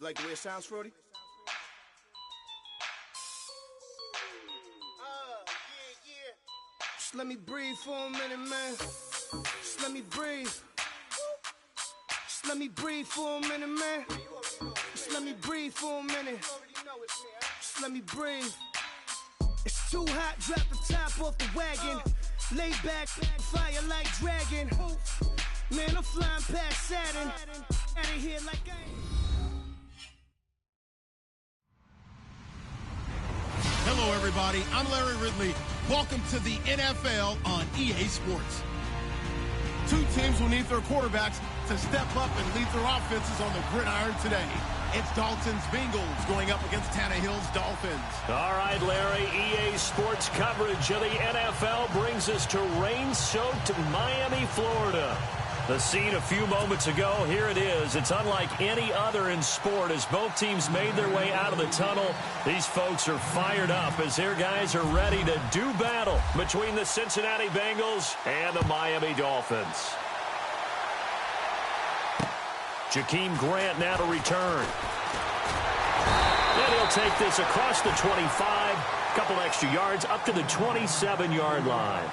like the way it sounds, Frody? Just let me breathe for a minute, man. Just let me breathe. Just let me breathe for a minute, man. Just let me breathe for a minute. Just let me breathe. It's too hot, drop the top off the wagon. Lay back, fire like dragon. Man, I'm flying past Saturn. Out of here like I ain't. Hello, everybody. I'm Larry Ridley. Welcome to the NFL on EA Sports. Two teams will need their quarterbacks to step up and lead their offenses on the gridiron today. It's Dalton's Bengals going up against Tannehill's Dolphins. All right, Larry, EA Sports coverage of the NFL brings us to rain-soaked Miami, Florida. The scene a few moments ago, here it is. It's unlike any other in sport as both teams made their way out of the tunnel. These folks are fired up as their guys are ready to do battle between the Cincinnati Bengals and the Miami Dolphins. Jakeem Grant now to return. And he'll take this across the 25, a couple extra yards up to the 27-yard line.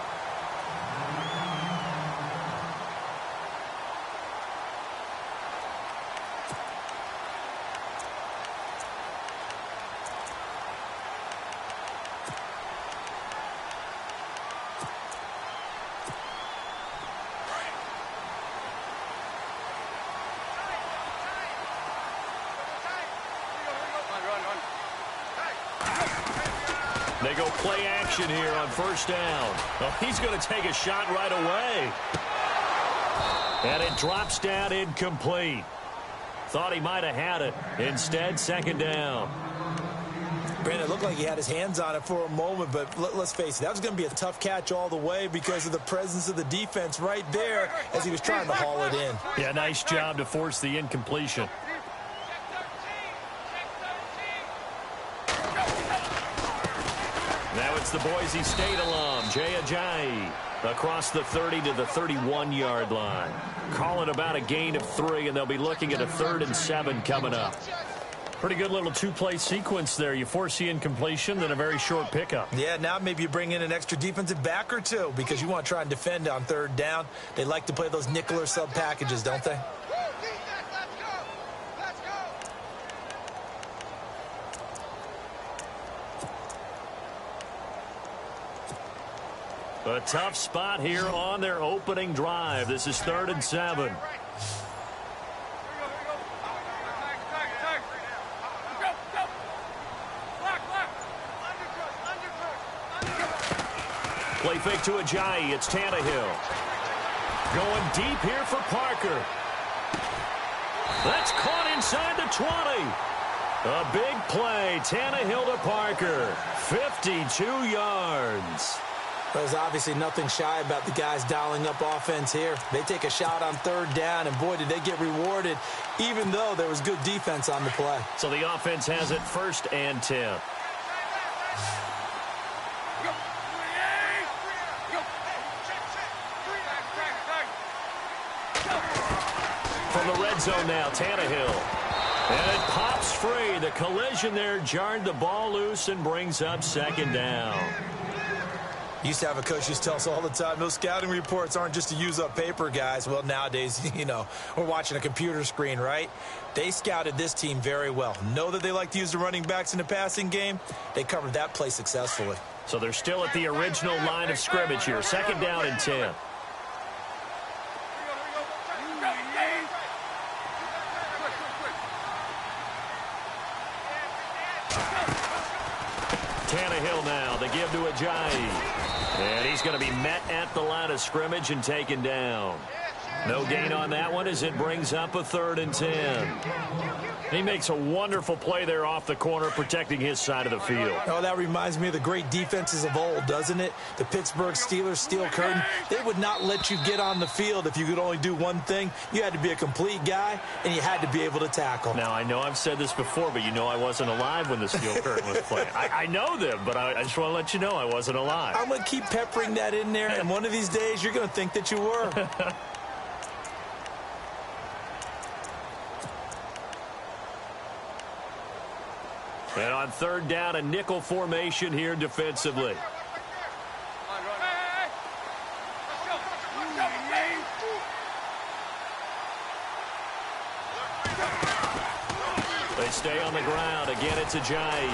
They go play action here on first down. Oh, he's going to take a shot right away. And it drops down incomplete. Thought he might have had it. Instead, second down. Brandon, it looked like he had his hands on it for a moment, but let's face it, that was going to be a tough catch all the way because of the presence of the defense right there as he was trying to haul it in. Yeah, nice job to force the incompletion. Now it's the Boise State alum, Jay Ajayi, across the 30 to the 31-yard line. Calling about a gain of 3, and they'll be looking at a 3rd and 7 coming up. Pretty good little two-play sequence there. You force the incompletion, then a very short pickup. Yeah, now maybe you bring in an extra defensive back or two because you want to try and defend on 3rd down. They like to play those nickel or sub packages, don't they? A tough spot here on their opening drive. This is 3rd and 7. Play fake to Ajayi. It's Tannehill. Going deep here for Parker. That's caught inside the 20. A big play. Tannehill to Parker. 52 yards. There's obviously nothing shy about the guys dialing up offense here. They take a shot on 3rd down, and boy, did they get rewarded, even though there was good defense on the play. So the offense has it 1st and 10. From the red zone now, Tannehill. And it pops free. The collision there jarred the ball loose and brings up 2nd down. Used to have a coach used to tell us all the time, those scouting reports aren't just to use up paper, guys. Well, nowadays, you know, we're watching a computer screen, right? They scouted this team very well. Know that they like to use the running backs in the passing game. They covered that play successfully. So they're still at the original line of scrimmage here. 2nd down and 10. Tannehill now, they give to Ajayi. And he's going to be met at the line of scrimmage and taken down. No gain on that one as it brings up a 3rd and 10. He makes a wonderful play there off the corner, protecting his side of the field. Oh, that reminds me of the great defenses of old, doesn't it? The Pittsburgh Steelers steel curtain. They would not let you get on the field if you could only do one thing. You had to be a complete guy, and you had to be able to tackle. Now, I know I've said this before, but you know I wasn't alive when the steel curtain was playing. I know them, but I just want to let you know I wasn't alive. I'm going to keep peppering that in there, and one of these days you're going to think that you were. On third down, a nickel formation here defensively. They stay on the ground. Again, it's Ajayi.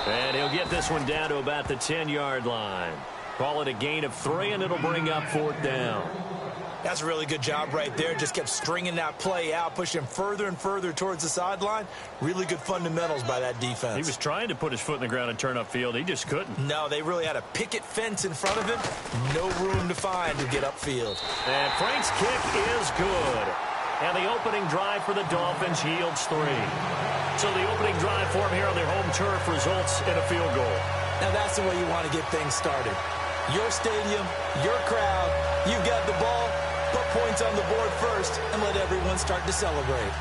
And he'll get this one down to about the 10-yard line. Call it a gain of 3, and it'll bring up fourth down. That's a really good job right there. Just kept stringing that play out, pushing him further and further towards the sideline. Really good fundamentals by that defense. He was trying to put his foot in the ground and turn upfield. He just couldn't. No, they really had a picket fence in front of him. No room to find to get upfield. And Frank's kick is good. And the opening drive for the Dolphins yields 3. So the opening drive for him here on their home turf results in a field goal. Now that's the way you want to get things started. Your stadium, your crowd, you've got the ball, put points on the board first, and let everyone start to celebrate.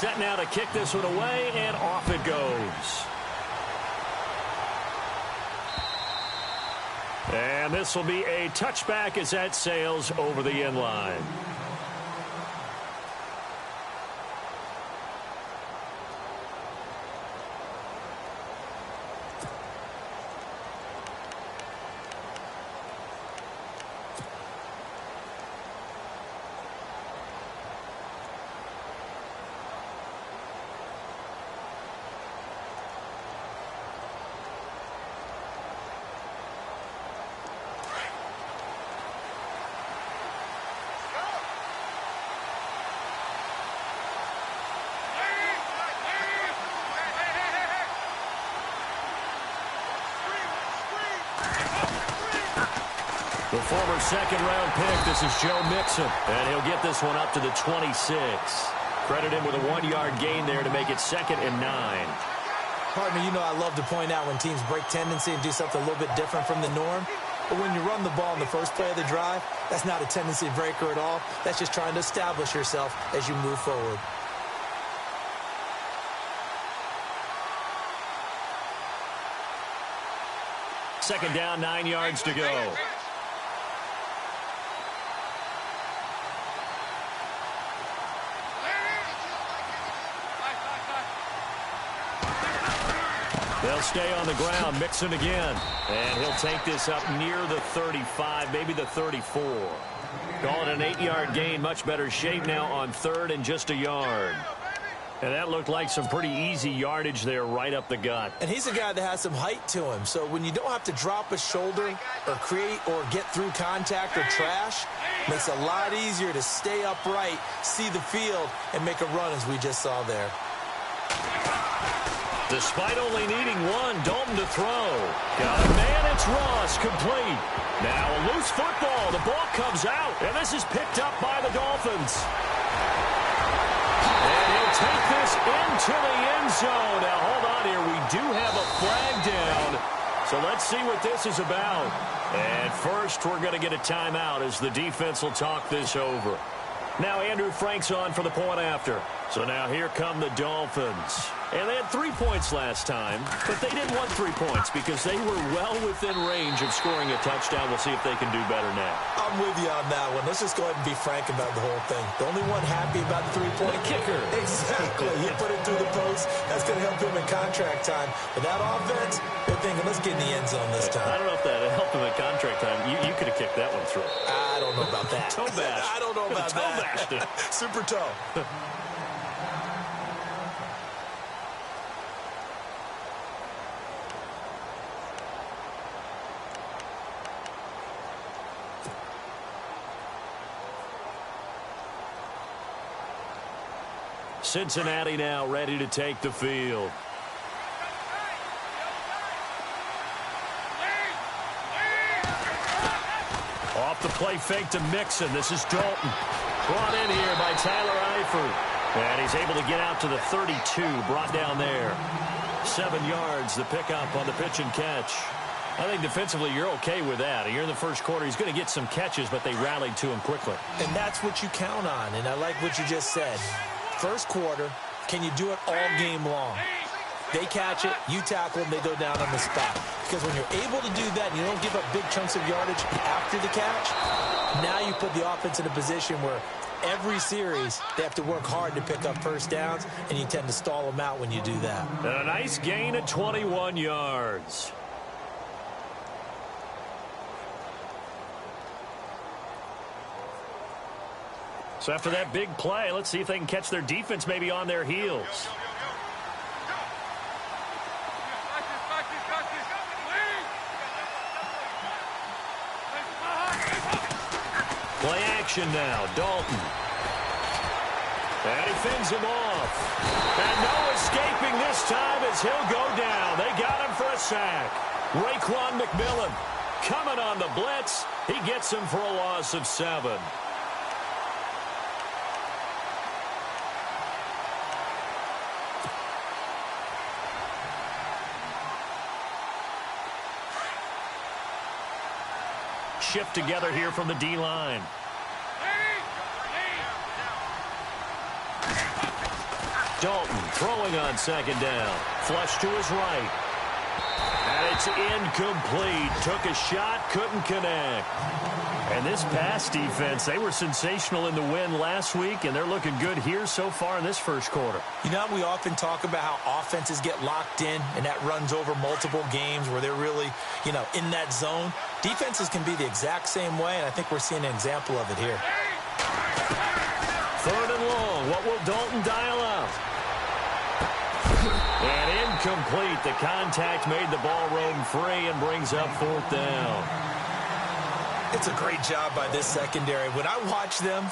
Set now to kick this one away, and off it goes. And this will be a touchback as that sails over the end line. The former second-round pick, this is Joe Mixon, and he'll get this one up to the 26. Credit him with a 1-yard gain there to make it 2nd and 9. Partner, you know I love to point out when teams break tendency and do something a little bit different from the norm. But when you run the ball in the first play of the drive, that's not a tendency breaker at all. That's just trying to establish yourself as you move forward. Second down, 9 yards to go. They'll stay on the ground. Mixon again. And he'll take this up near the 35, maybe the 34. Call it an 8-yard gain. Much better shape now on third and just a yard. And that looked like some pretty easy yardage there right up the gut. And he's a guy that has some height to him. So when you don't have to drop a shoulder or create or get through contact or trash, makes it a lot easier to stay upright, see the field, and make a run as we just saw there. Despite only needing one, Dalton to throw. Got a man, it's Ross, complete. Now a loose football. The ball comes out, and this is picked up by the Dolphins. And he'll take this into the end zone. Now, hold on here. We do have a flag down. So let's see what this is about. And first, we're going to get a timeout as the defense will talk this over. Now Andrew Frank's on for the point after. So now here come the Dolphins. And they had 3 points last time, but they didn't want 3 points because they were well within range of scoring a touchdown. We'll see if they can do better now. I'm with you on that one. Let's just go ahead and be frank about the whole thing. The only one happy about the 3-point kicker. Exactly. He put it through the post. That's going to help him in contract time. But that offense, they're thinking, let's get in the end zone this time. I don't know if that helped him in contract time. You could have kicked that one through. I don't know about that. Toe bash. I don't know about that. Toe bashed it. Super toe. Cincinnati now ready to take the field. Off the play fake to Mixon. This is Dalton. Brought in here by Tyler Eifert. And he's able to get out to the 32. Brought down there. 7 yards, the pickup on the pitch and catch. I think defensively you're okay with that. Here in the first quarter, he's going to get some catches, but they rallied to him quickly. And that's what you count on. And I like what you just said. First quarter, can you do it all game long? They catch it, you tackle them, they go down on the spot. Because when you're able to do that and you don't give up big chunks of yardage after the catch, now you put the offense in a position where every series they have to work hard to pick up first downs, and you tend to stall them out when you do that. And a nice gain of 21 yards. So after that big play, let's see if they can catch their defense maybe on their heels. Play action now, Dalton. And he fends him off. And no escaping this time as he'll go down. They got him for a sack. Raekwon McMillan coming on the blitz. He gets him for a loss of 7. Shift together here from the D-line. Dalton throwing on second down. Flush to his right. And it's incomplete. Took a shot, couldn't connect. And this pass defense, they were sensational in the win last week, and they're looking good here so far in this first quarter. You know, we often talk about how offenses get locked in, and that runs over multiple games where they're really, in that zone. Defenses can be the exact same way, and I think we're seeing an example of it here. 3rd and long. What will Dalton dial up? And incomplete. The contact made the ball roam free and brings up 4th down. It's a great job by this secondary. When I watch them,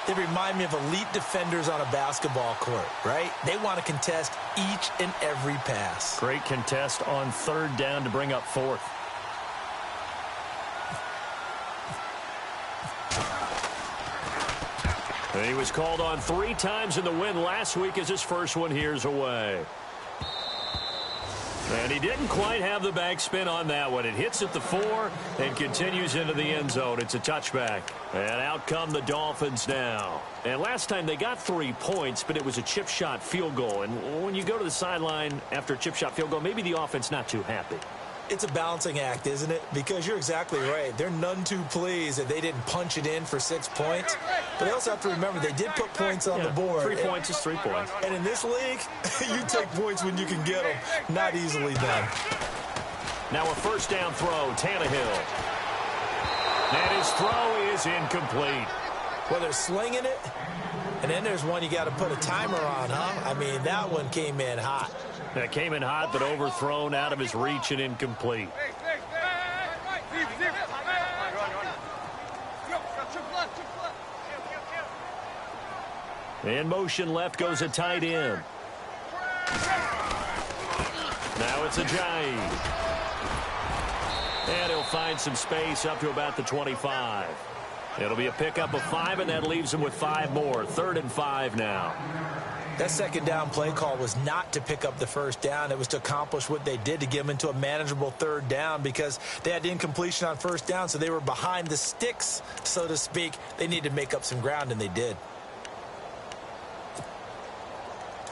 they remind me of elite defenders on a basketball court, right? They want to contest each and every pass. Great contest on 3rd down to bring up 4th. And he was called on 3 times in the win last week as his first one here's away. And he didn't quite have the backspin on that one. It hits at the 4 and continues into the end zone. It's a touchback. And out come the Dolphins now. And last time they got 3 points, but it was a chip shot field goal. And when you go to the sideline after a chip shot field goal, maybe the offense not too happy. It's a balancing act, isn't it? Because you're exactly right. They're none too pleased that they didn't punch it in for 6 points. But they also have to remember they did put points on the board. 3 points is 3 points. And in this league, you take points when you can get them. Not easily done. Now a first down throw, Tannehill. And his throw is incomplete. Well, they're slinging it. And then there's one you got to put a timer on, huh? I mean, that one came in hot. That came in hot, but overthrown out of his reach and incomplete. In motion left goes a tight end. Now it's Ajayi. And he'll find some space up to about the 25. It'll be a pickup of 5, and that leaves him with 5 more. 3rd and 5 now. That second down play call was not to pick up the first down. It was to accomplish what they did, to get them into a manageable 3rd down, because they had incompletion on first down, so they were behind the sticks, so to speak. They needed to make up some ground, and they did.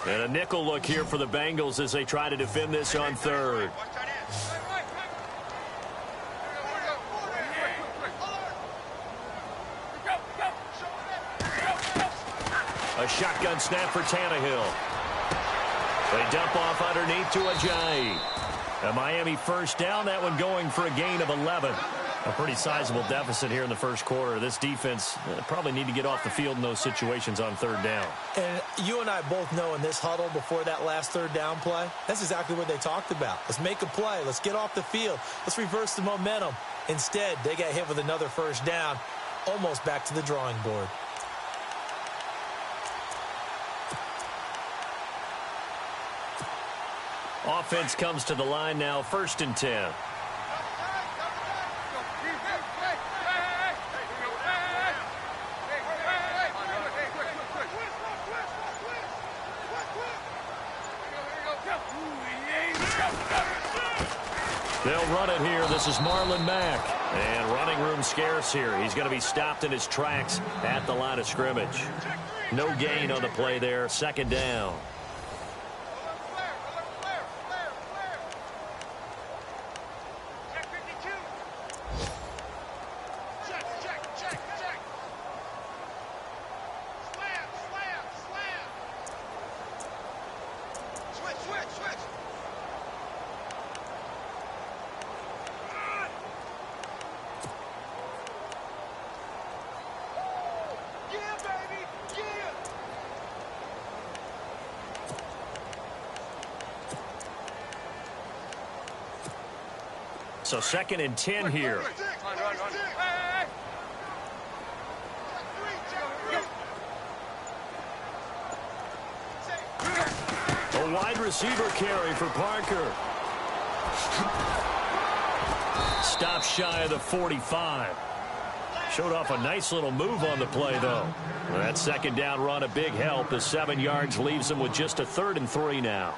And a nickel look here for the Bengals as they try to defend this on 3rd. A shotgun snap for Tannehill. They dump off underneath to Ajayi. A Miami first down, that one going for a gain of 11. A pretty sizable deficit here in the first quarter. This defense probably need to get off the field in those situations on 3rd down. And you and I both know in this huddle before that last 3rd down play, that's exactly what they talked about. Let's make a play. Let's get off the field. Let's reverse the momentum. Instead, they got hit with another first down, almost back to the drawing board. Offense comes to the line now, 1st and 10. They'll run it here. This is Marlon Mack. And running room scarce here. He's going to be stopped in his tracks at the line of scrimmage. No gain on the play there. 2nd down. So 2nd and 10 here. A wide receiver carry for Parker. Stop shy of the 45. Showed off a nice little move on the play, though. That 2nd down run a big help as 7 yards leaves them with just a 3rd and 3 now.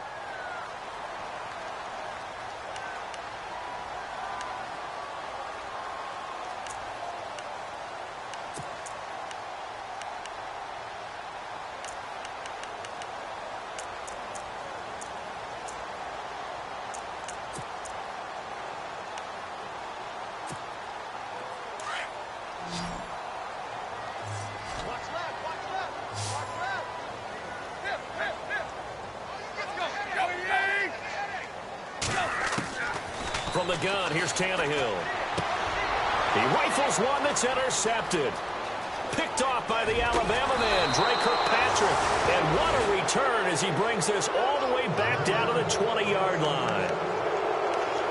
From the gun, here's Tannehill. He rifles one that's intercepted. Picked off by the Alabama man, Drake Kirkpatrick. And what a return as he brings this all the way back down to the 20-yard line.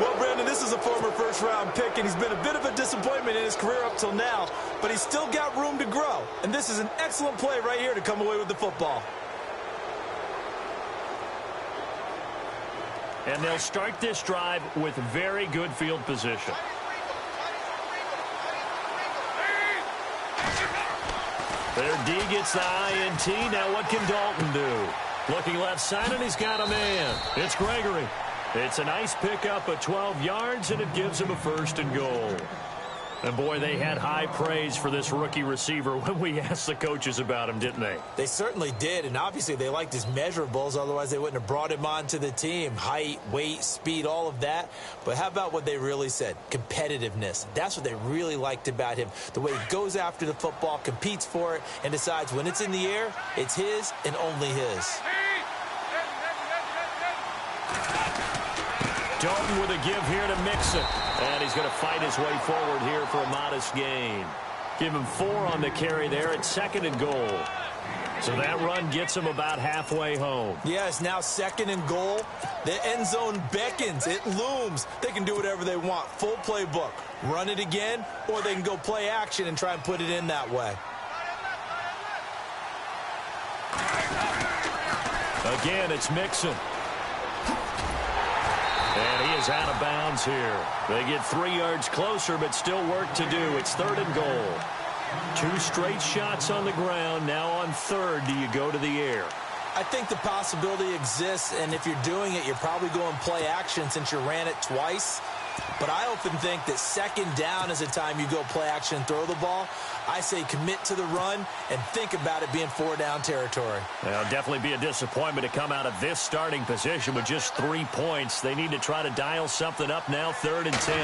Well, Brandon, this is a former first-round pick, and he's been a bit of a disappointment in his career up till now, but he's still got room to grow. And this is an excellent play right here to come away with the football. And they'll start this drive with very good field position. Their D gets the INT. Now what can Dalton do? Looking left side, and he's got a man. It's Gregory. It's a nice pickup of 12 yards, and it gives him a 1st and goal. And, boy, they had high praise for this rookie receiver when we asked the coaches about him, didn't they? They certainly did, and obviously they liked his measurables. Otherwise, they wouldn't have brought him onto the team. Height, weight, speed, all of that. But how about what they really said? Competitiveness. That's what they really liked about him. The way he goes after the football, competes for it, and decides when it's in the air, it's his and only his. Dalton with a give here to Mixon. And he's going to fight his way forward here for a modest gain. Give him 4 on the carry there at 2nd and goal. So that run gets him about halfway home. Yes, now 2nd and goal. The end zone beckons. It looms. They can do whatever they want. Full playbook. Run it again, or they can go play action and try and put it in that way. Again, it's Mixon. And he is out of bounds here. They get 3 yards closer, but still work to do. It's 3rd and goal. 2 straight shots on the ground. Now on 3rd, do you go to the air? I think the possibility exists, and if you're doing it, you're probably going play action since you ran it twice. But I often think that 2nd down is a time you go play action and throw the ball. I say commit to the run and think about it being 4-down territory. Well, definitely be a disappointment to come out of this starting position with just 3 points. They need to try to dial something up now, 3rd and 10.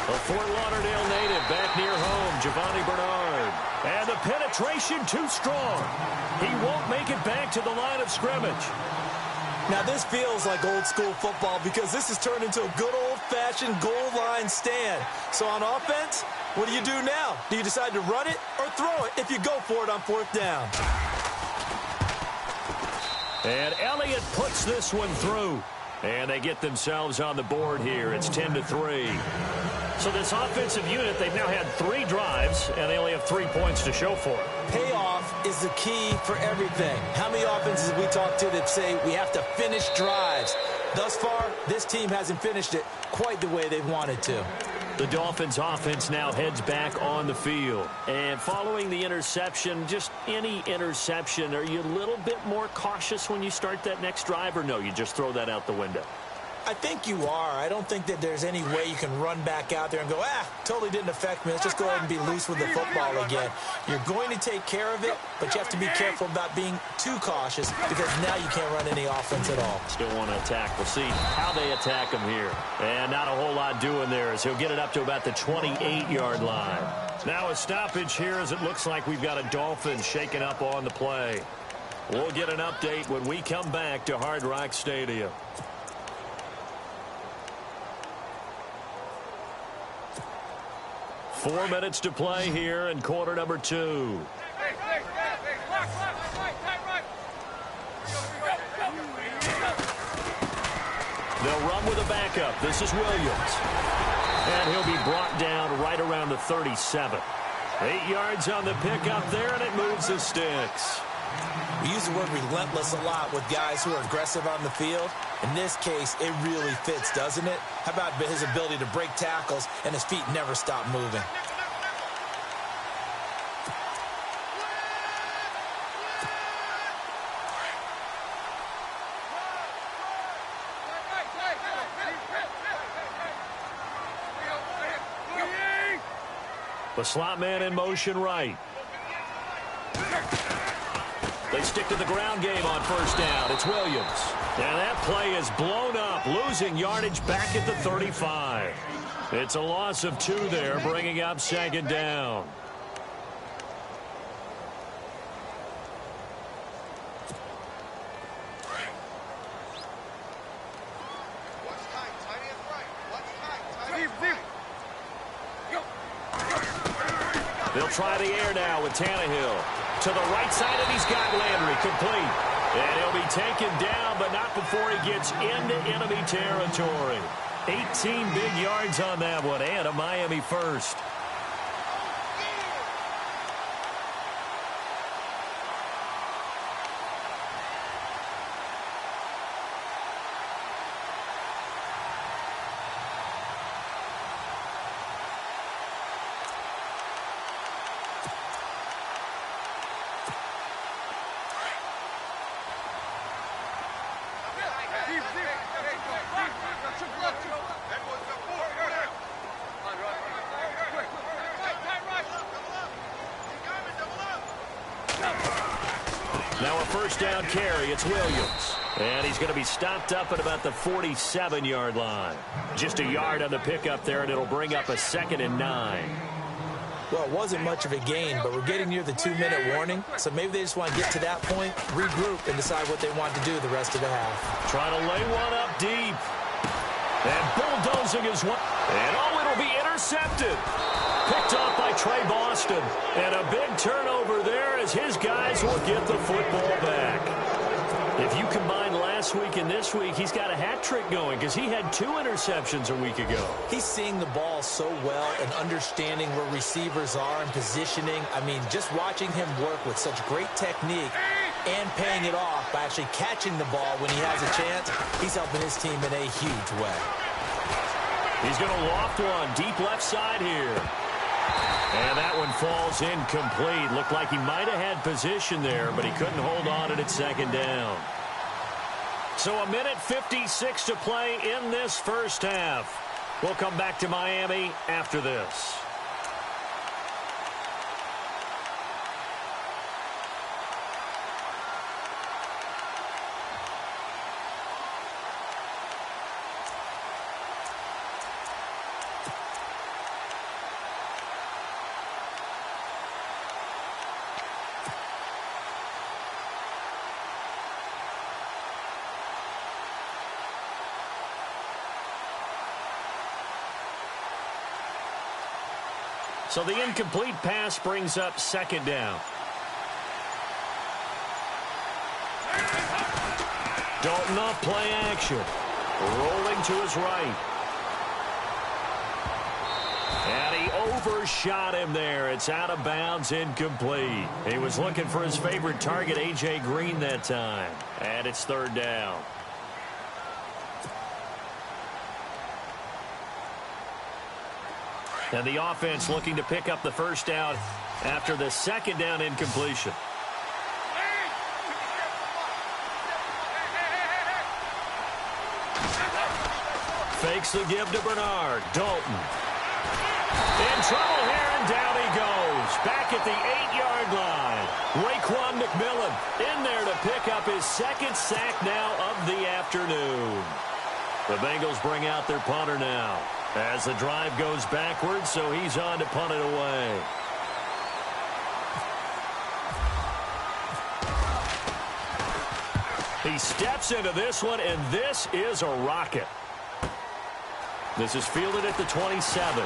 A Fort Lauderdale native back near home, Giovanni Bernard. And the penetration too strong. He won't make it back to the line of scrimmage. Now, this feels like old-school football because this has turned into a good old-fashioned goal line stand. So on offense, what do you do now? Do you decide to run it or throw it if you go for it on 4th down? And Elliott puts this one through. And they get themselves on the board here. It's 10-3. So this offensive unit, they've now had 3 drives, and they only have 3 points to show for it. Payoff is the key for everything. How many offenses have we talked to that say we have to finish drives? Thus far, this team hasn't finished it quite the way they've wanted to. The Dolphins offense now heads back on the field. And following the interception, just any interception, are you a little bit more cautious when you start that next drive, or no, you just throw that out the window? I think you are. I don't think that there's any way you can run back out there and go, totally didn't affect me. Let's just go ahead and be loose with the football again. You're going to take care of it, but you have to be careful about being too cautious because now you can't run any offense at all. Still want to attack. We'll see how they attack him here. And not a whole lot doing there as he'll get it up to about the 28-yard line. Now a stoppage here as it looks like we've got a Dolphin shaking up on the play. We'll get an update when we come back to Hard Rock Stadium. Four minutes to play here in quarter number 2. They'll run with a backup. This is Williams. And he'll be brought down right around the 37. 8 yards on the pickup there, and it moves the sticks. We use the word relentless a lot with guys who are aggressive on the field. In this case, it really fits, doesn't it? How about his ability to break tackles and his feet never stop moving? The slot man in motion right. They stick to the ground game on first down. It's Williams. And that play is blown up, losing yardage back at the 35. It's a loss of 2 there, bringing up second down. They'll try the air now with Tannehill. To the right side, and he's got Landry complete. And he'll be taken down, but not before he gets into enemy territory. 18 big yards on that one, and a Miami first. Now a first down carry. It's Williams. And he's going to be stopped up at about the 47-yard line. Just a yard on the pickup there, and it'll bring up a 2nd and 9. Well, it wasn't much of a gain, but we're getting near the 2-minute warning, so maybe they just want to get to that point, regroup, and decide what they want to do the rest of the half. Trying to lay one up deep. And bulldozing is one. And it'll be intercepted. Picked off by Trey Boston. And a big turnover there as his guys will get the football back. If you combine last week and this week, he's got a hat trick going because he had 2 interceptions a week ago. He's seeing the ball so well and understanding where receivers are and positioning. I mean, just watching him work with such great technique and paying it off by actually catching the ball when he has a chance, he's helping his team in a huge way. He's going to loft one deep left side here. And that one falls incomplete. Looked like he might have had position there, but he couldn't hold on at second down. So 1:56 to play in this first half. We'll come back to Miami after this. So the incomplete pass brings up second down. Dalton off play action. Rolling to his right. And he overshot him there. It's out of bounds, incomplete. He was looking for his favorite target, A.J. Green, that time. And it's third down. And the offense looking to pick up the first down after the second down incompletion. Fakes the give to Bernard. Dalton. In trouble here, and down he goes. Back at the 8-yard line. Raekwon McMillan in there to pick up his second sack now of the afternoon. The Bengals bring out their punter now as the drive goes backwards, so he's on to punt it away. He steps into this one, and this is a rocket. This is fielded at the 27.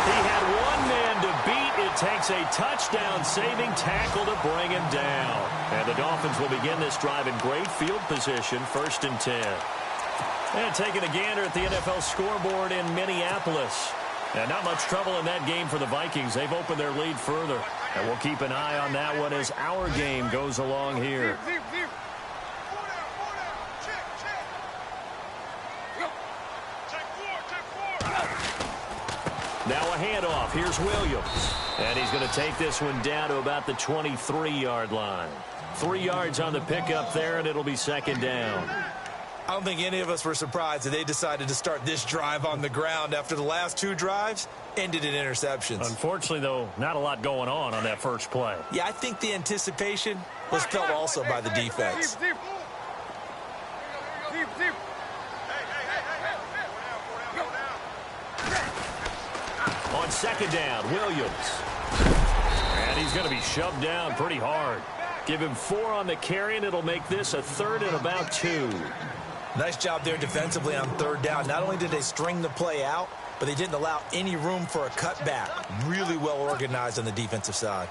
He had one man to beat. It takes a touchdown-saving tackle to bring him down. And the Dolphins will begin this drive in great field position, 1st and 10. And taking a gander at the NFL scoreboard in Minneapolis. And not much trouble in that game for the Vikings. They've opened their lead further. And we'll keep an eye on that one as our game goes along here. Now a handoff. Here's Williams. And he's going to take this one down to about the 23-yard line. 3 yards on the pickup there, and it'll be 2nd down. I don't think any of us were surprised that they decided to start this drive on the ground after the last 2 drives ended in interceptions. Unfortunately, though, not a lot going on that first play. Yeah, I think the anticipation was felt also by the defense. On 2nd down, Williams. And he's going to be shoved down pretty hard. Give him 4 on the carry, and it'll make this a 3rd and about 2. Nice job there defensively on 3rd down. Not only did they string the play out, but they didn't allow any room for a cutback. Really well organized on the defensive side.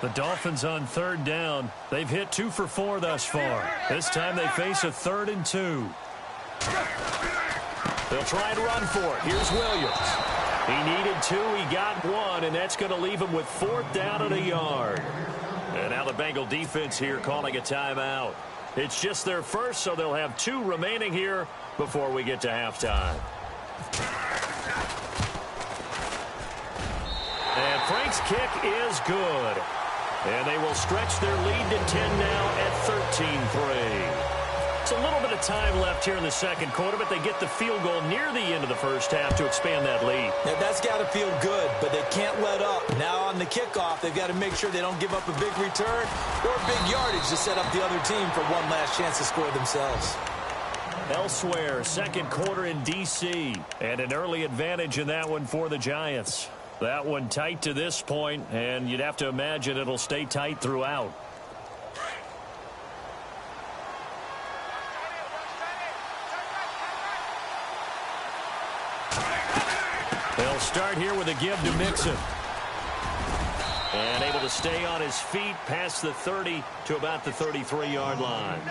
The Dolphins on 3rd down. They've hit 2 for 4 thus far. This time they face a 3rd and 2. They'll try and run for it. Here's Williams. He needed 2. He got 1, and that's going to leave him with 4th down and a yard. And now the Bengal defense here calling a timeout. It's just their first, so they'll have 2 remaining here before we get to halftime. And Frank's kick is good. And they will stretch their lead to 10 now at 13-3. It's a little bit of time left here in the 2nd quarter, but they get the field goal near the end of the 1st half to expand that lead. Yeah, that's got to feel good, but they can't let up. Now on the kickoff, they've got to make sure they don't give up a big return or big yardage to set up the other team for one last chance to score themselves. Elsewhere, 2nd quarter in D.C., and an early advantage in that one for the Giants. That one tight to this point, and you'd have to imagine it'll stay tight throughout. They'll start here with a give to Mixon. And able to stay on his feet past the 30 to about the 33-yard line.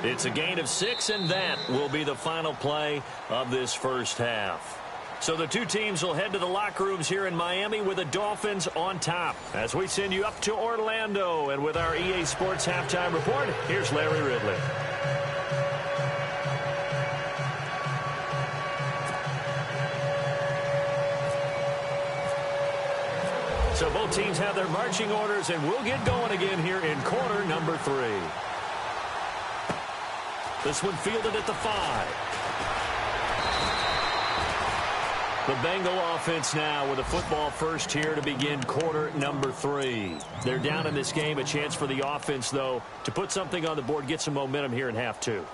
It's a gain of 6, and that will be the final play of this 1st half. So the 2 teams will head to the locker rooms here in Miami with the Dolphins on top. As we send you up to Orlando, and with our EA Sports Halftime Report, here's Larry Ridley. So both teams have their marching orders, and we'll get going again here in quarter number 3. This one fielded at the 5. The Bengal offense now with a football first here to begin quarter number 3. They're down in this game. A chance for the offense, though, to put something on the board, get some momentum here in half 2.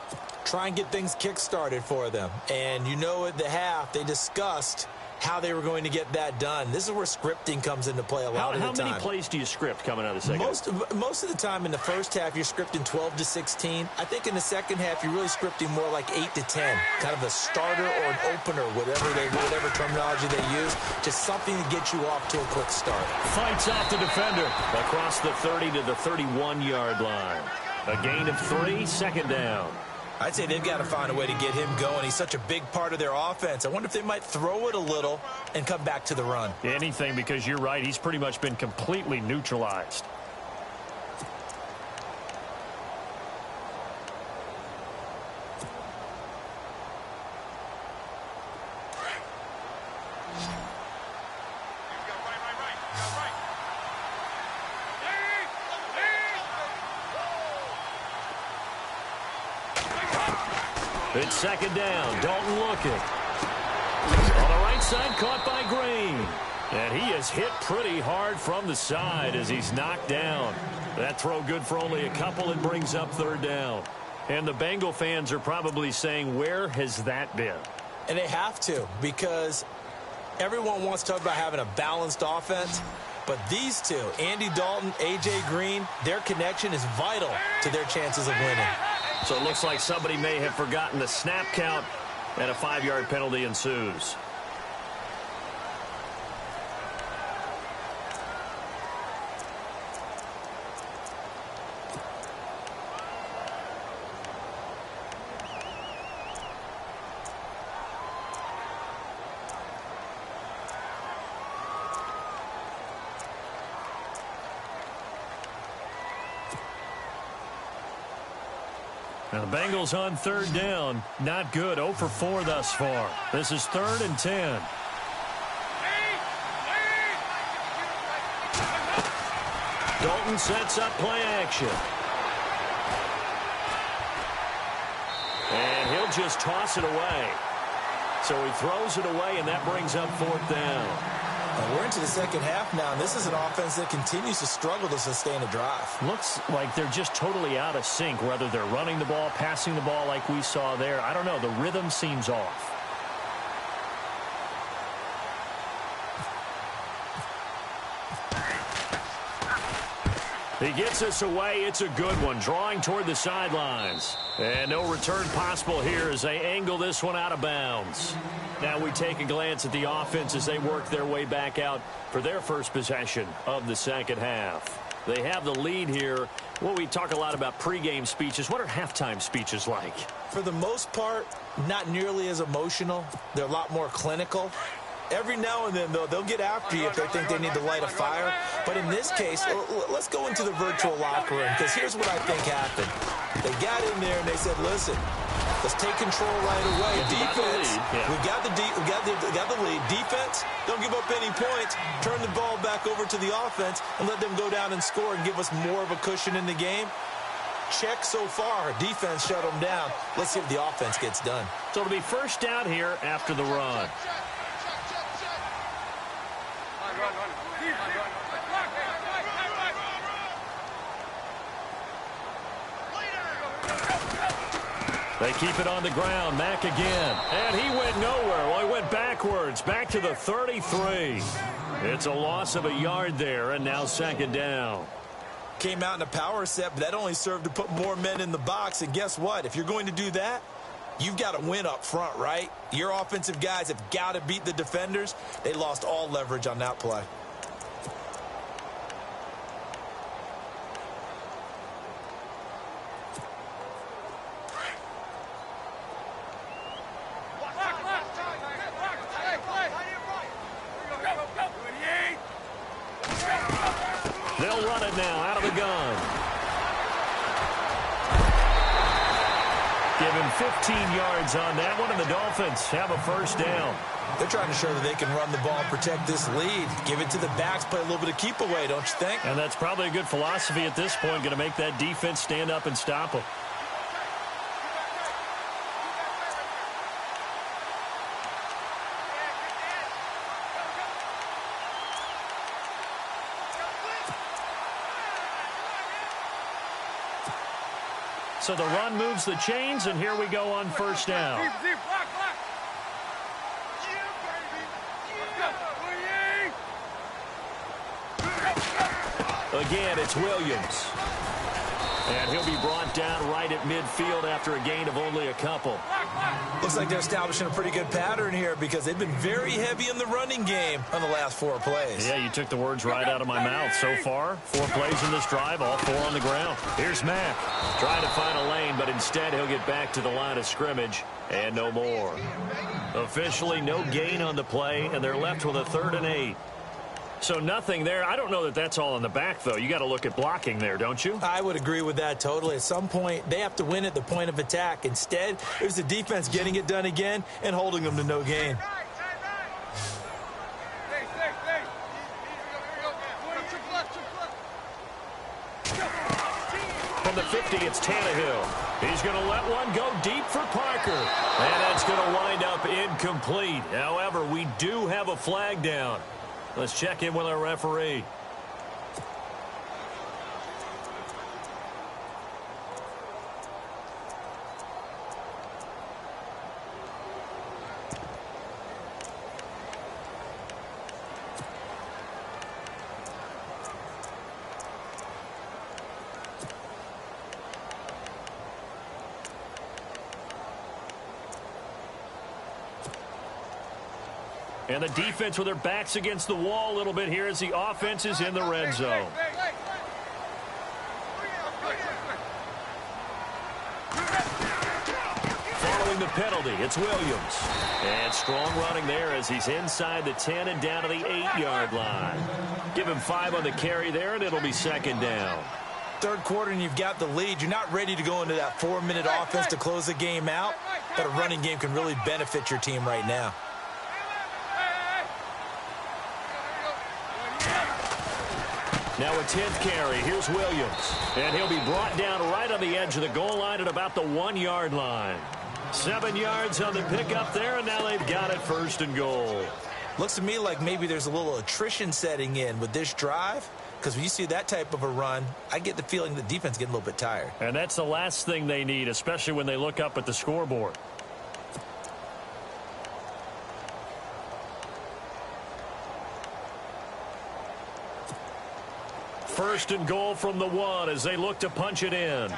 Try and get things kick-started for them. And you know at the half, they discussed how they were going to get that done. This is where scripting comes into play a lot of the time. How many plays do you script coming out of the 2nd? Most of the time in the 1st half, you're scripting 12 to 16. I think in the 2nd half, you're really scripting more like 8 to 10. Kind of a starter or an opener, whatever terminology they use. Just something to get you off to a quick start. Fights off the defender across the 30 to the 31-yard line. A gain of 3, 2nd down. I'd say they've got to find a way to get him going. He's such a big part of their offense. I wonder if they might throw it a little and come back to the run. Anything, because you're right. He's pretty much been completely neutralized. It's 2nd down. Dalton looking. On the right side, caught by Green. And he is hit pretty hard from the side as he's knocked down. That throw good for only a couple and brings up 3rd down. And the Bengal fans are probably saying, where has that been? And they have to, because everyone wants to talk about having a balanced offense. But these two, Andy Dalton, A.J. Green, their connection is vital to their chances of winning. So it looks like somebody may have forgotten the snap count, and a 5-yard penalty ensues. Now the Bengals on 3rd down. Not good. 0 for 4 thus far. This is 3rd and 10. Dalton sets up play action. And he'll just toss it away. So he throws it away, and that brings up 4th down. We're into the second half now, and this is an offense that continues to struggle to sustain a drive. Looks like they're just totally out of sync, whether they're running the ball, passing the ball like we saw there. I don't know. The rhythm seems off. He gets us away. It's a good one, drawing toward the sidelines. And no return possible here as they angle this one out of bounds. Now we take a glance at the offense as they work their way back out for their first possession of the second half. They have the lead here. Well, we talk a lot about pregame speeches. What are halftime speeches like? For the most part, not nearly as emotional. They're a lot more clinical. Every now and then, though, they'll get after you if they think they need to light a fire. But in this case, let's go into the virtual locker room, because here's what I think happened. They got in there and they said, listen, let's take control right away. Defense, we got the lead. Defense, don't give up any points. Turn the ball back over to the offense and let them go down and score and give us more of a cushion in the game. Check so far. Defense shut them down. Let's see if the offense gets done. So it'll be first down here after the run. They keep it on the ground. Mack again. And he went nowhere. Well, he went backwards. Back to the 33. It's a loss of a yard there, and now 2nd down. Came out in a power set, but that only served to put more men in the box. And guess what? If you're going to do that, you've got to win up front, right? Your offensive guys have got to beat the defenders. They lost all leverage on that play. They'll run it now out of the gun. Give him 15 yards on that one, and the Dolphins have a first down. They're trying to show that they can run the ball and protect this lead. Give it to the backs, play a little bit of keep away, don't you think? And that's probably a good philosophy at this point, going to make that defense stand up and stop them. So the run moves the chains, and here we go on first down. Again, it's Williams. And he'll be brought down right at midfield after a gain of only a couple. Looks like they're establishing a pretty good pattern here because they've been very heavy in the running game on the last 4 plays. Yeah, you took the words right out of my mouth. So far, 4 plays in this drive, all 4 on the ground. Here's Mack. Trying to find a lane, but instead he'll get back to the line of scrimmage and no more. Officially, no gain on the play, and they're left with a 3rd and 8. So nothing there. I don't know that that's all in the back, though. You got to look at blocking there, don't you? I would agree with that totally. At some point, they have to win at the point of attack. Instead, it was the defense getting it done again and holding them to no gain. From the 50, it's Tannehill. He's going to let one go deep for Parker. And that's going to wind up incomplete. However, we do have a flag down. Let's check in with our referee. And the defense with their backs against the wall a little bit here as the offense is in the red zone. Following the penalty, it's Williams. And strong running there as he's inside the 10 and down to the 8-yard line. Give him 5 on the carry there, and it'll be second down. Third quarter, and you've got the lead. You're not ready to go into that 4-minute offense to close the game out, but a running game can really benefit your team right now. Now a 10th carry. Here's Williams. And he'll be brought down right on the edge of the goal line at about the 1-yard line. 7 yards on the pickup there, and now they've got it first and goal. Looks to me like maybe there's a little attrition setting in with this drive, because when you see that type of a run, I get the feeling the defense is getting a little bit tired. And that's the last thing they need, especially when they look up at the scoreboard. First and goal from the 1 as they look to punch it in.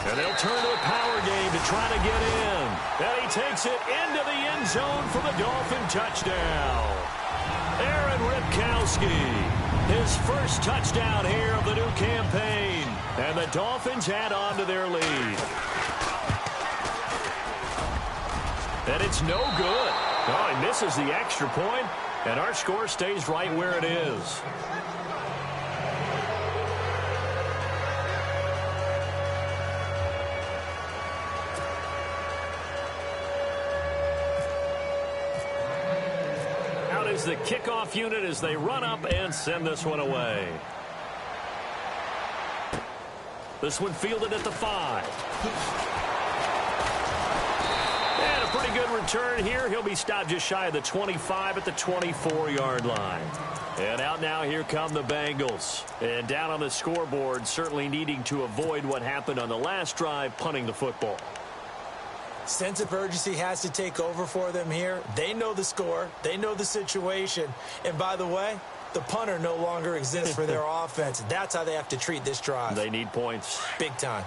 And they'll turn to a power game to try to get in. And he takes it into the end zone for the Dolphin touchdown. Aaron Ripkowski, his first touchdown here of the new campaign. And the Dolphins add on to their lead. And it's no good. Oh, he misses the extra point, and our score stays right where it is. Out is the kickoff unit as they run up and send this one away. This one fielded at the 5. Pretty good return here. He'll be stopped just shy of the 25 at the 24-yard line. And out now, here come the Bengals. And down on the scoreboard, certainly needing to avoid what happened on the last drive, punting the football. Sense of urgency has to take over for them here. They know the score. They know the situation. And by the way, the punter no longer exists for their offense. That's how they have to treat this drive. They need points. Big time.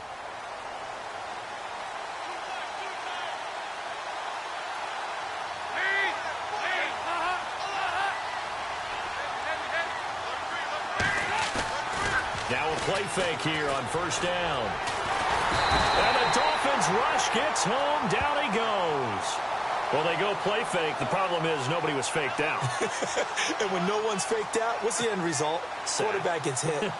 Now a play fake here on first down. And the Dolphins rush gets home. Down he goes. Well, they go play fake. The problem is nobody was faked out. And when no one's faked out, what's the end result? Sack. Quarterback gets hit.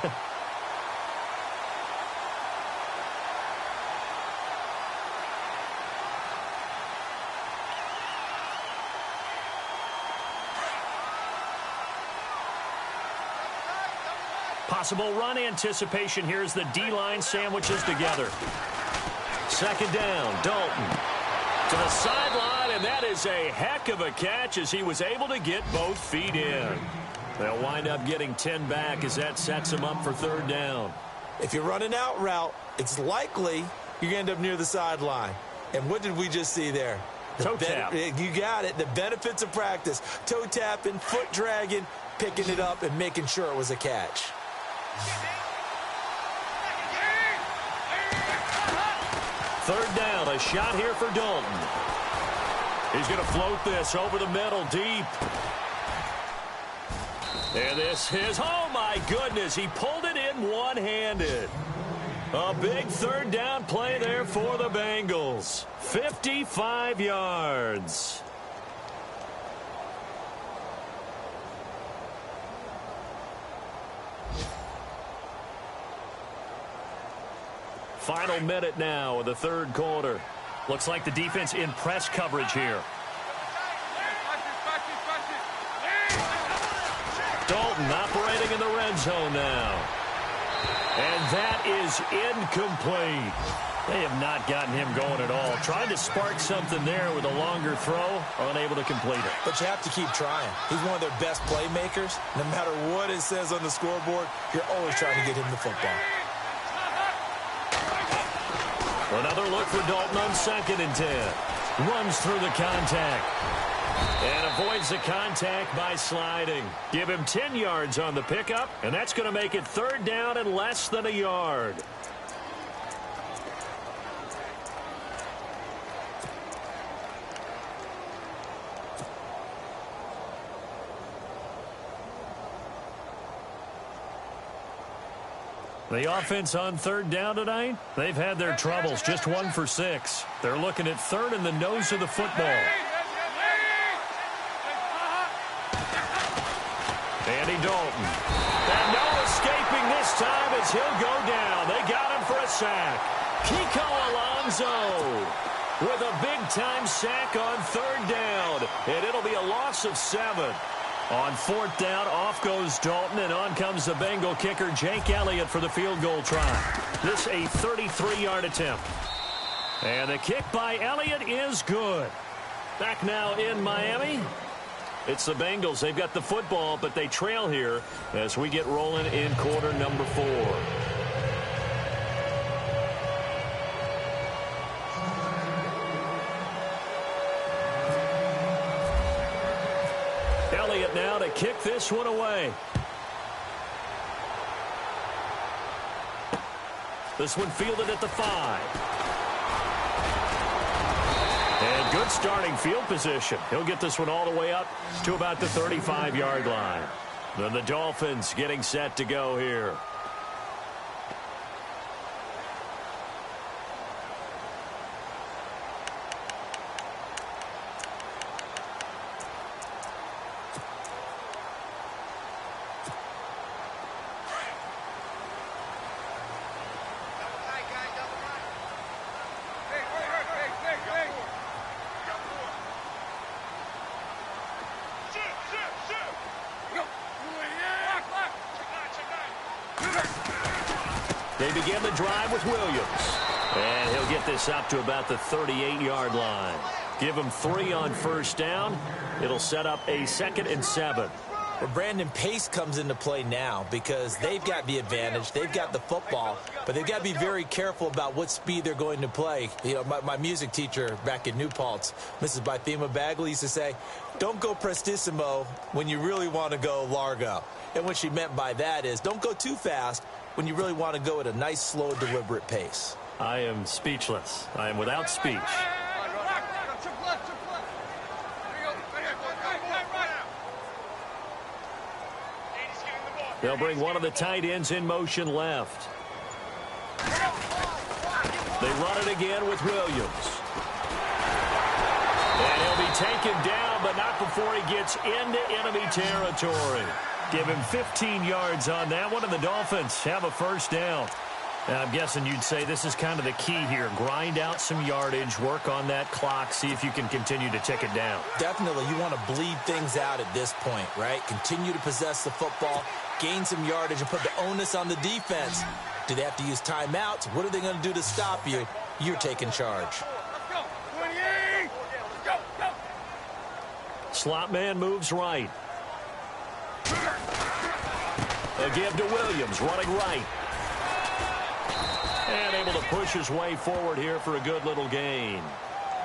Possible run anticipation here as the D-line sandwiches together. Second down, Dalton to the sideline, and that is a heck of a catch as he was able to get both feet in. They'll wind up getting 10 back as that sets them up for third down. If you're running out route, it's likely you're going to end up near the sideline. And what did we just see there? Toe tap. You got it. The benefits of practice. Toe tapping, foot dragging, picking it up, and making sure it was a catch. Third down, a shot here for Dalton. He's going to float this over the middle deep. And this is, oh my goodness, he pulled it in one-handed. A big third down play there for the Bengals. 55 yards. Final minute now of the third quarter. Looks like the defense in press coverage here. Dalton operating in the red zone now. And that is incomplete. They have not gotten him going at all. Trying to spark something there with a longer throw, unable to complete it. But you have to keep trying. He's one of their best playmakers. No matter what it says on the scoreboard, you're always trying to get him the football. Another look for Dalton on 2nd and 10. Runs through the contact. And avoids the contact by sliding. Give him 10 yards on the pickup, and that's going to make it third down and less than a yard. The offense on third down tonight, they've had their troubles, just 1 for 6. They're looking at third in the nose of the football. Andy Dalton. And no escaping this time as he'll go down. They got him for a sack. Kiko Alonso with a big-time sack on third down. And it'll be a loss of 7. On fourth down, off goes Dalton, and on comes the Bengal kicker, Jake Elliott, for the field goal try. This a 33-yard attempt. And the kick by Elliott is good. Back now in Miami. It's the Bengals. They've got the football, but they trail here as we get rolling in quarter number 4. Elliott now to kick this one away. This one fielded at the 5. And good starting field position. He'll get this one all the way up to about the 35-yard line. Then the Dolphins getting set to go here. They begin the drive with Williams. And he'll get this up to about the 38-yard line. Give him 3 on first down. It'll set up a 2nd and 7. Well, Brandon, pace comes into play now because they've got the advantage. They've got the football, but they've got to be very careful about what speed they're going to play. You know, my music teacher back in New Paltz, Mrs. Bythema Bagley, used to say, don't go prestissimo when you really want to go largo. And what she meant by that is don't go too fast when you really want to go at a nice, slow, deliberate pace. I am speechless. I am without speech. They'll bring one of the tight ends in motion left. They run it again with Williams. And he'll be taken down, but not before he gets into enemy territory. Give him 15 yards on that one, and the Dolphins have a first down. And I'm guessing you'd say this is kind of the key here. Grind out some yardage, work on that clock, see if you can continue to tick it down. Definitely, you want to bleed things out at this point, right? Continue to possess the football, gain some yardage, and put the onus on the defense. Do they have to use timeouts? What are they going to do to stop you? You're taking charge. Slot man moves right. A give to Williams, running right. And able to push his way forward here for a good little gain.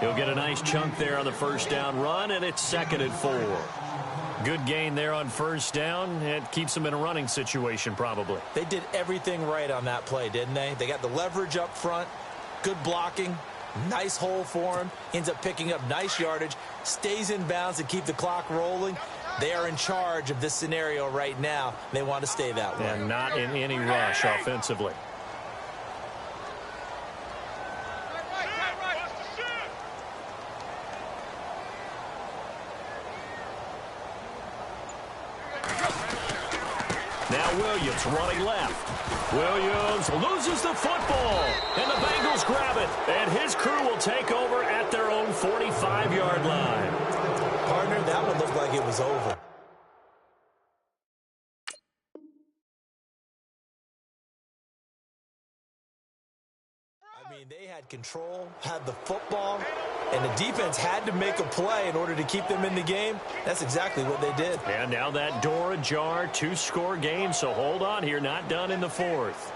He'll get a nice chunk there on the first down run, and it's 2nd and 4. Good gain there on first down. It keeps them in a running situation probably. They did everything right on that play, didn't they? They got the leverage up front, good blocking, nice hole for him, ends up picking up nice yardage, stays in bounds to keep the clock rolling. They are in charge of this scenario right now. They want to stay that way. And not in any rush offensively. Now Williams running left. Williams loses the football, and the Bengals grab it. And his crew will take over at their own 45-yard line. Partner, that one looked like it was over. I mean, they had control, had the football, and the defense had to make a play in order to keep them in the game. That's exactly what they did. And now that door ajar, 2-score game, so hold on here, not done in the 4th.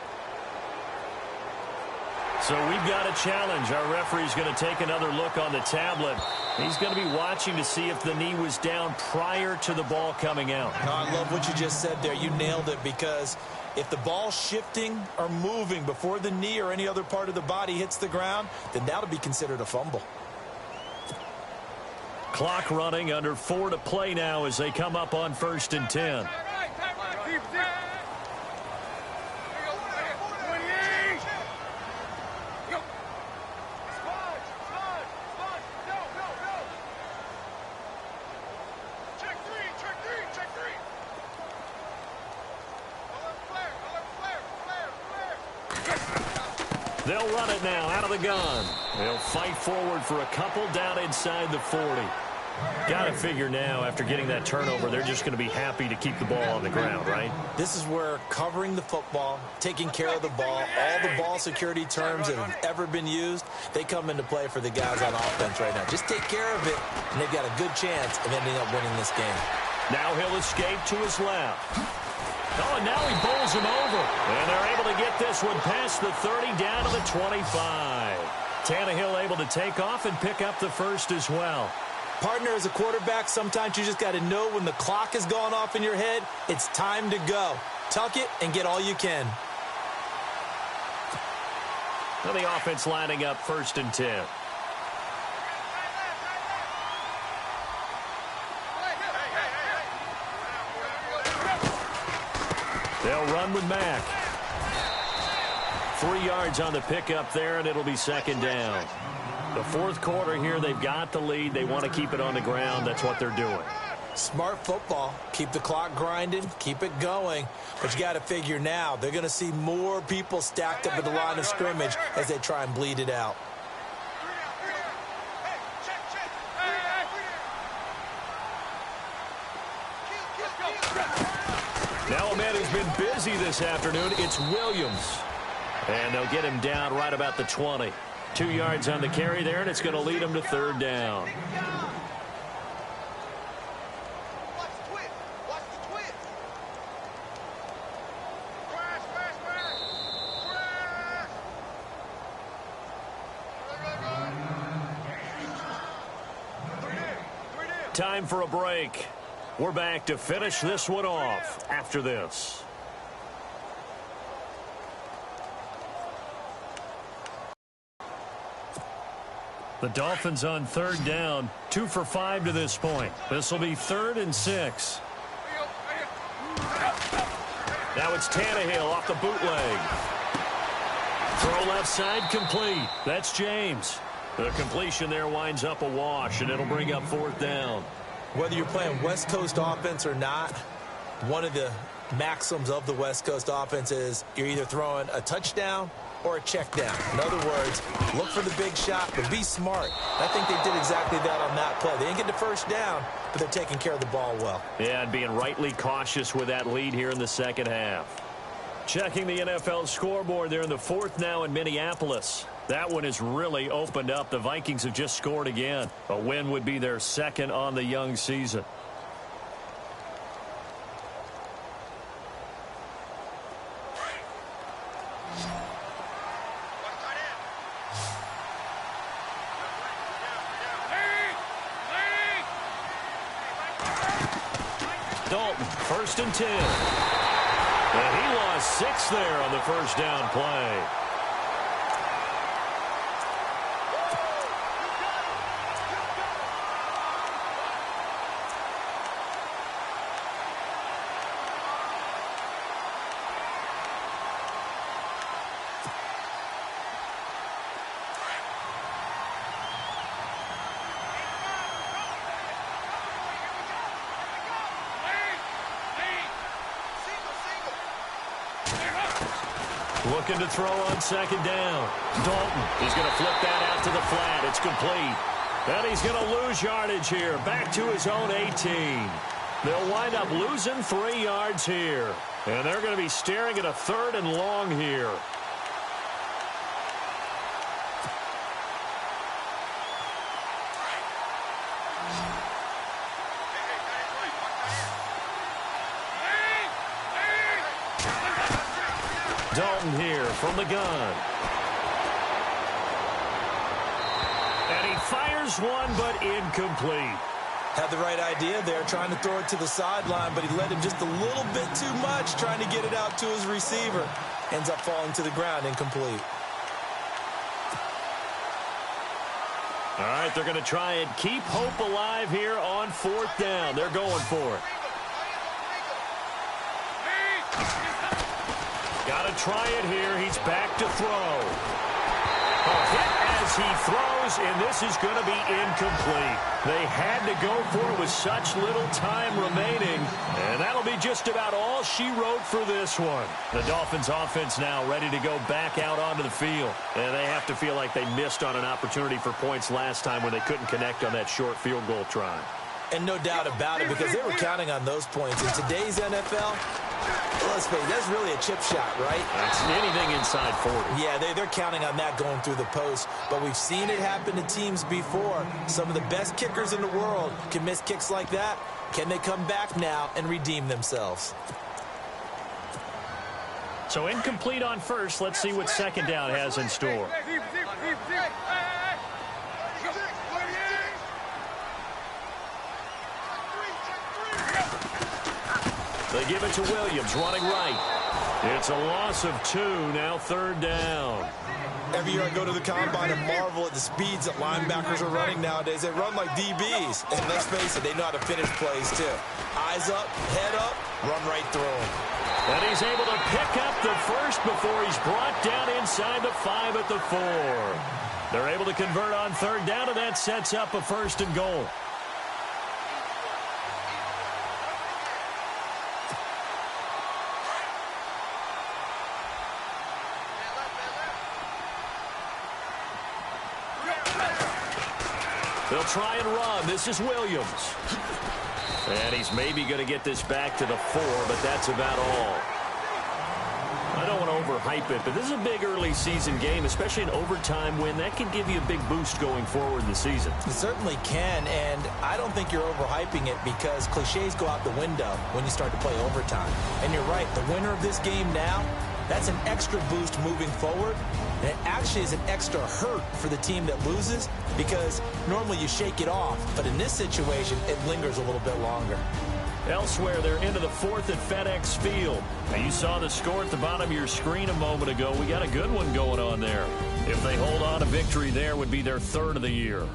So we've got a challenge. Our referee's going to take another look on the tablet. He's going to be watching to see if the knee was down prior to the ball coming out. No, I love what you just said there. You nailed it, because if the ball's shifting or moving before the knee or any other part of the body hits the ground, then that'll be considered a fumble. Clock running, under 4 to play now as they come up on 1st and 10. They'll run it now out of the gun. They'll fight forward for a couple down inside the 40. Got to figure now, after getting that turnover, they're just going to be happy to keep the ball on the ground, right? This is where covering the football, taking care of the ball, all the ball security terms that have ever been used, they come into play for the guys on offense right now. Just take care of it, and they've got a good chance of ending up winning this game. Now he'll escape to his left. Oh, and now he bowls him over. And they're able to get this one past the 30 down to the 25. Tannehill able to take off and pick up the first as well. Partner, as a quarterback, sometimes you just got to know when the clock has gone off in your head, it's time to go. Tuck it and get all you can. Well, the offense lining up 1st and 10. They'll run with Mack. 3 yards on the pickup there, and it'll be 2nd down. The 4th quarter here, they've got the lead. They want to keep it on the ground. That's what they're doing. Smart football. Keep the clock grinding. Keep it going. But you got to figure now, they're going to see more people stacked up at the line of scrimmage as they try and bleed it out. Now a man who's been busy this afternoon, it's Williams. And they'll get him down right about the 20. 2 yards on the carry there, and it's going to lead him to 3rd down. Time for a break. We're back to finish this one off after this. The Dolphins on 3rd down, 2 for 5 to this point. This will be 3rd and 6. Now it's Tannehill off the bootleg. Throw left side complete. That's James. The completion there winds up a wash, and it'll bring up 4th down. Whether you're playing West Coast offense or not, one of the maxims of the West Coast offense is you're either throwing a touchdown or a check down. In other words, look for the big shot, but be smart. I think they did exactly that on that play. They didn't get the first down, but they're taking care of the ball well. Yeah, and being rightly cautious with that lead here in the 2nd half. Checking the NFL scoreboard there in the 4th now in Minneapolis. That one has really opened up. The Vikings have just scored again. A win would be their 2nd on the young season. Dalton, 1st and 10. And he lost 6 there on the 1st down play. Looking to throw on 2nd down. Dalton, he's going to flip that out to the flat. It's complete. And he's going to lose yardage here. Back to his own 18. They'll wind up losing 3 yards here. And they're going to be staring at a 3rd and long here. Dalton here from the gun. And he fires one, but incomplete. Had the right idea there, trying to throw it to the sideline, but he led him just a little bit too much, trying to get it out to his receiver. Ends up falling to the ground, incomplete. All right, they're going to try and keep hope alive here on 4th down. They're going for it. Got to try it here. He's back to throw. hit as he throws, and this is going to be incomplete. They had to go for it with such little time remaining, and that'll be just about all she wrote for this one. The Dolphins offense now ready to go back out onto the field, and they have to feel like they missed on an opportunity for points last time when they couldn't connect on that short field goal try. And no doubt about it, because they were counting on those points. In today's NFL, let's face it, that's really a chip shot, right? That's anything inside 40. Yeah, they're counting on that going through the post. But we've seen it happen to teams before. Some of the best kickers in the world can miss kicks like that. Can they come back now and redeem themselves? So incomplete on first. Let's see what second down has in store. They give it to Williams, running right. It's a loss of 2, now third down. Every year I go to the combine and marvel at the speeds that linebackers are running nowadays. They run like DBs. And let's face it, they know how to finish plays too. Eyes up, head up, run right through them. And he's able to pick up the first before he's brought down inside the 5 at the 4. They're able to convert on third down, and that sets up a 1st and goal. They'll try and run. This is Williams. And he's maybe going to get this back to the 4, but that's about all. I don't want to overhype it, but this is a big early season game, especially an overtime win. That can give you a big boost going forward in the season. It certainly can, and I don't think you're overhyping it because cliches go out the window when you start to play overtime. And you're right, the winner of this game now, that's an extra boost moving forward. And it actually is an extra hurt for the team that loses because normally you shake it off. But in this situation, it lingers a little bit longer. Elsewhere, they're into the 4th at FedEx Field. Now, you saw the score at the bottom of your screen a moment ago. We got a good one going on there. If they hold on to victory there, would be their 3rd of the year.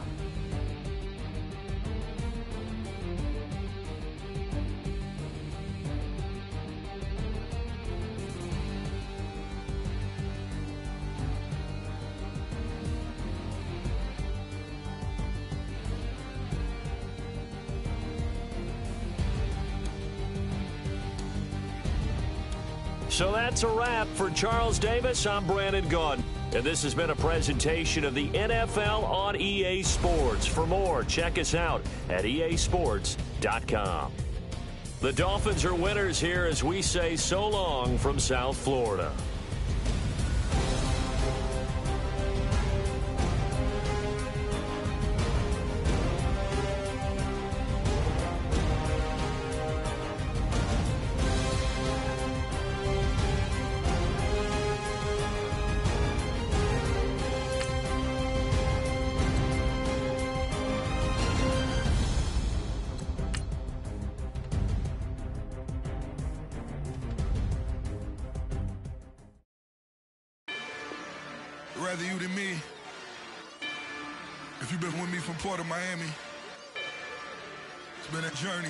So that's a wrap for Charles Davis. I'm Brandon Gaudin, and this has been a presentation of the NFL on EA Sports. For more, check us out at easports.com. The Dolphins are winners here as we say so long from South Florida. Rather you than me. If you've been with me from Port of Miami, it's been a journey.